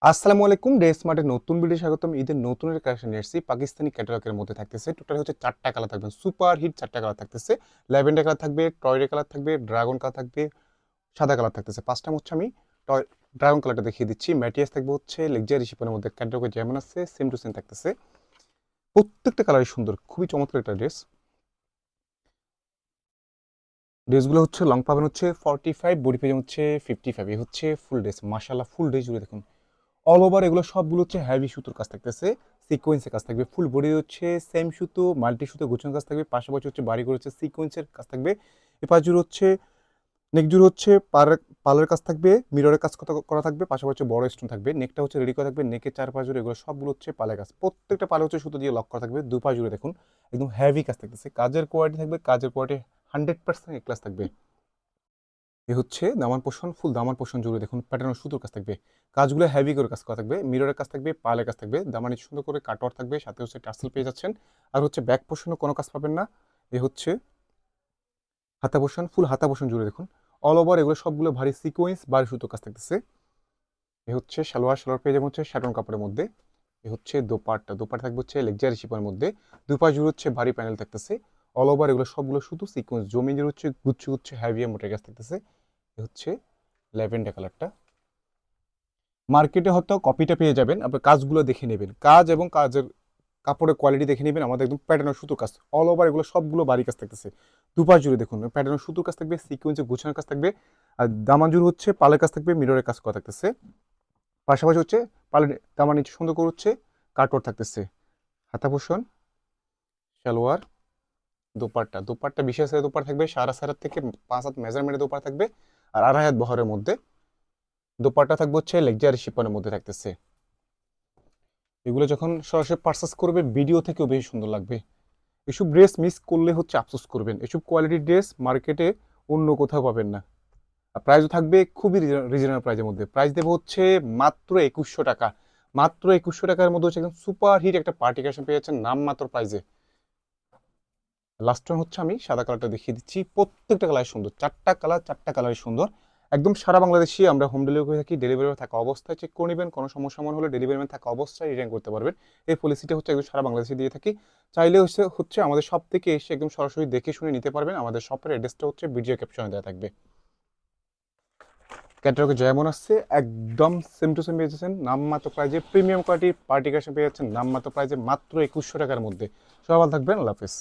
আসসালামু আলাইকুম, ডে স্মার্টের নতুন ভিডিও স্বাগতম। ঈদের নতুনের কালেকশন নিয়ে এসেছি। পাকিস্তানি ক্যাটালগের মধ্যে থাকতেছে টোটাল হচ্ছে 4টা কালার থাকবে, সুপার হিট 4টা কালার থাকতেছে। ল্যাভেন্ডার কালার থাকবে, টয়রে কালার থাকবে, ড্রাগন কালার থাকবে, সাদা কালার থাকতেছে। ফার্স্ট টাইম হচ্ছে আমি ড্রাগন কালারটা দেখিয়ে দিচ্ছি। ম্যাটিয়াস থাকবে হচ্ছে লেকজারি শিপনের মধ্যে, ক্যাটালগে যেমন আছে সেম টু সেম থাকতেছে। প্রত্যেকটা কালারই সুন্দর, খুবই চমৎকার একটা ড্রেস। ড্রেসগুলো হচ্ছে লং পাবেন হচ্ছে 45, বডি পেজ হচ্ছে 55। এই হচ্ছে ফুল ড্রেস, মাশাআল্লাহ ফুল ড্রেস জুড়ে দেখুন অল ওভার এগুলো সবগুলো হচ্ছে হেভি সুতোর কাজ থাকতেছে, সিকোয়েন্সের কাজ থাকবে। ফুল বডি হচ্ছে সেম সুতো, মাল্টি সুতো গোছানো কাজ থাকবে। পাশাপাশি হচ্ছে বাড়ি করে হচ্ছে সিকোয়েন্সের কাজ থাকবে। এপাশ জুড়ে হচ্ছে নেক জুড়ে হচ্ছে পালের কাজ থাকবে, মিররের কাজ করা থাকবে। পাশাপাশি হচ্ছে বড় স্টোন থাকবে। নেকটা হচ্ছে রেডি করা থাকবে, নেকের চারপাশ জুড়ে এগুলো সবগুলো হচ্ছে পালের কাজ। প্রত্যেকটা পালে হচ্ছে সুতো দিয়ে লক করা থাকবে। দুপাশ জুড়ে দেখুন একদম হেভি কাজ থাকতেছে, কাজের কোয়ালিটি থাকবে, কাজের কোয়ালিটি 100% এ ক্লাস থাকবে। এ হচ্ছে দামান পোষণ, ফুল দামান পোষণ জুড়ে দেখুন প্যাটার্ন সুতোর কাজ থাকবে। কাজগুলো হেভি করে কাজ করা থাকবে, মিররের কাজ থাকবে, পালের কাজ থাকবে, দামানি সুন্দর করে কাটওয়ার্ক থাকবে, সাথে হচ্ছে টার্সেল পেয়ে যাচ্ছেন। আর হচ্ছে ব্যাক পোষণও কোনো কাজ পাবেন না। এ হচ্ছে হাতা পোষণ, ফুল হাতা পোষণ জুড়ে দেখুন অল ওভার এগুলো সবগুলো ভারী সিকোয়েন্স ভারী সুতোর কাজ থাকতেছে। এ হচ্ছে সালোয়ার পেয়ে যাবেন হচ্ছে শ্যাটন কাপড়ের মধ্যে। এ হচ্ছে দোপাট্টা থাকবে হচ্ছে লেকজারি শিপের মধ্যে। দুপাশ জুড়ে হচ্ছে ভারী প্যানেল থাকতেছে। অল ওভার এগুলো সবগুলো শুধু সিকোয়েন্স, জমি জুড়ে হচ্ছে গুচ্ছ গুচ্ছ হেভি মোটের কাজ থাকতেছে। এ হচ্ছে ল্যাভেন্ডার কালারটা। মার্কেটে হয়তো কপিটা পেয়ে যাবেন, আপনি কাজগুলো দেখে নেবেন, কাজ এবং কাজের কাপড়ের কোয়ালিটি দেখে নেবেন। আমাদের একদম প্যাটার্নের সুতোর কাজ অল ওভার এগুলো সবগুলো বাড়ি কাজ থাকতেছে। দুপাশ জুড়ে দেখুন প্যাটার্নের সুতোর কাজ থাকবে, সিকোয়েন্সে গোছানোর কাজ থাকবে। আর দামান জুড়ে হচ্ছে পালের কাজ থাকবে, মিররের কাজ করা থাকতেছে। পাশাপাশি হচ্ছে পালের দামান নিচে সুন্দর করে হচ্ছে কাটওয়ার্ক থাকতেছে। হাতা পোষণ, সালোয়ার, দোপাট্টা বিশেষ দোপাট্টা থাকবে, সারা সারার থেকে 5 হাত মেজারমেন্টের দোপাট্টা থাকবে। আর 2.5 হাত বহরের মধ্যে দোপাট্টা থাকবে হচ্ছে লেকজারি শিপনের মধ্যে থাকতেছে। এগুলো যখন সরাসরি পারচেস করবেন ভিডিও থেকেও বেশি সুন্দর লাগবে। এসব ড্রেস মিস করলে হচ্ছে আফসোস করবেন। এসব কোয়ালিটির ড্রেস মার্কেটে অন্য কোথাও পাবেন না। আর প্রাইসও থাকবে খুবই রিজনেবল প্রাইসের মধ্যে। প্রাইস দেবো হচ্ছে মাত্র 2100 টাকা। মাত্র 2100 টাকার মধ্যে হচ্ছে একদম সুপার হিট একটা পার্টি কালেকশন পেয়ে যাচ্ছেন নাম মাত্র প্রাইসে। লাস্ট টাইম হচ্ছে আমি সাদা কালারটা দেখিয়ে দিচ্ছি। প্রত্যেকটা কালার সুন্দর, 4টা কালারই সুন্দর। একদম সারা বাংলাদেশে আমরা হোম ডেলিভারি করে থাকি। ডেলিভারি থাকা অবস্থায় চেক করে নেবেন, কোনো সমস্যা মনে হলে ডেলিভারি ম্যান থাকা অবস্থায় রিটার্ন করতে পারবেন। এই পলিসিটা হচ্ছে একদম সারা বাংলাদেশে দিয়ে থাকি। চাইলে হচ্ছে আমাদের শপ থেকে এসে একদম সরাসরি দেখে শুনে নিতে পারবেন। আমাদের শপের অ্যাড্রেসটা হচ্ছে ভিডিও ক্যাপশনে দেওয়া থাকবে। ক্যাটালগে যেমন আসছে একদম সেম টু সেম পেয়ে যাচ্ছেন নামমাত্র প্রাইজে। প্রিমিয়াম কোয়ালিটির পার্টি কালেকশন পেয়ে যাচ্ছেন নামমাত্র প্রাইজে মাত্র 2100 টাকার মধ্যে। সবাই ভালো থাকবেন, আল্লাহ হাফেজ।